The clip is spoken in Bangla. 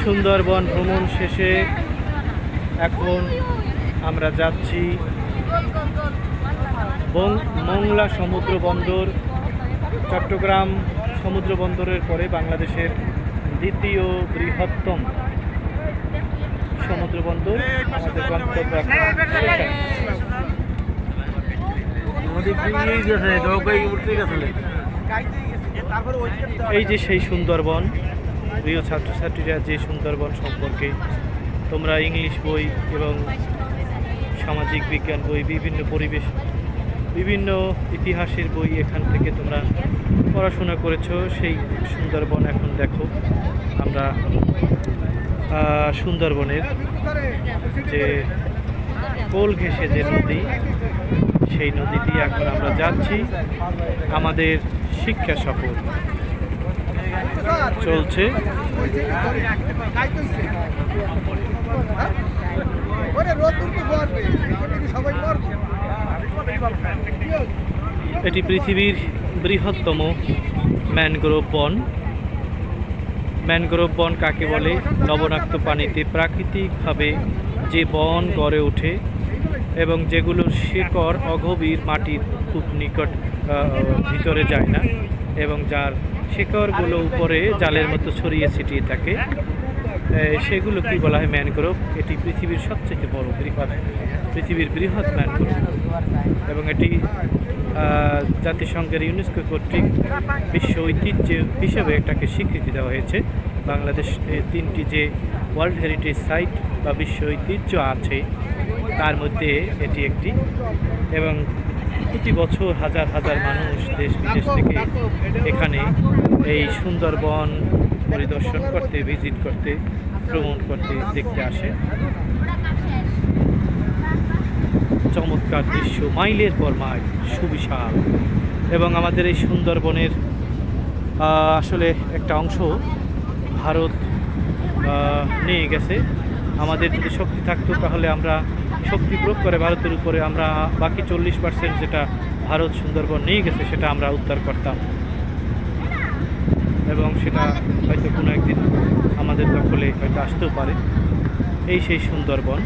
সুন্দরবন ভ্রমণ শেষে এখন আমরা যাচ্ছি মংলা সমুদ্র বন্দর। চট্টগ্রাম সমুদ্র বন্দরের পরে বাংলাদেশের দ্বিতীয় বৃহত্তম সমুদ্র বন্দর। আমাদের গন্তব্য এই যে সেই সুন্দরবন। প্রিয় ছাত্রছাত্রীরা, যে সুন্দরবন সম্পর্কে তোমরা ইংলিশ বই এবং সামাজিক বিজ্ঞান বই, বিভিন্ন পরিবেশ, বিভিন্ন ইতিহাসের বই এখান থেকে তোমরা পড়াশোনা করেছো, সেই সুন্দরবন এখন দেখো। আমরা সুন্দরবনের যে কোল ঘেঁষে যে নদী, সেই নদী দিয়ে এখন আমরা যাচ্ছি। আমাদের শিক্ষা সফর চলছে। এটি পৃথিবীর বৃহত্তম ম্যানগ্রোভ বন। ম্যানগ্রোভ বন কাকে বলে? লবণাক্ত পানিতে প্রাকৃতিকভাবে যে বন গড়ে ওঠে এবং যেগুলোর শিকড় অগভীর মাটির খুব নিকট ভিতরে যায় না এবং যার শিকড়গুলো উপরে জালের মতো ছড়িয়ে ছিটিয়ে থাকে, সেগুলো কি বলা হয়? ম্যানগ্রোভ। এটি পৃথিবীর সবচেয়ে বড় পৃথিবীর বৃহৎ ম্যানগ্রোভ এবং এটি জাতিসংঘের ইউনেস্কো কর্তৃক বিশ্ব ঐতিহ্য হিসেবে এটাকে স্বীকৃতি দেওয়া হয়েছে। বাংলাদেশ 3টি যে ওয়ার্ল্ড হেরিটেজ সাইট বা বিশ্ব ঐতিহ্য আছে তার মধ্যে এটি একটি, এবং প্রতি বছর হাজার হাজার মানুষ দেশ বিদেশ থেকে এখানে এই সুন্দরবন পরিদর্শন করতে, ভিজিট করতে, ভ্রমণ করতে, দেখতে আসে। চমৎকার দৃশ্য, মাইলের পর মাইল, সুবিশাল। এবং আমাদের এই সুন্দরবনের আসলে একটা অংশ ভারত নিয়ে গেছে। আমাদের যদি শক্তি থাকতো তাহলে আমরা শক্তি প্রয়োগ করে ভারতের উপরে আমরা বাকি 40% যেটা ভারত সুন্দরবন নিয়ে গেছে সেটা আমরা উদ্ধার করতাম এবং সেটা হয়তো কোনো একদিন আমাদের দখলে হয়তো আসতেও পারে। এই সেই সুন্দরবন।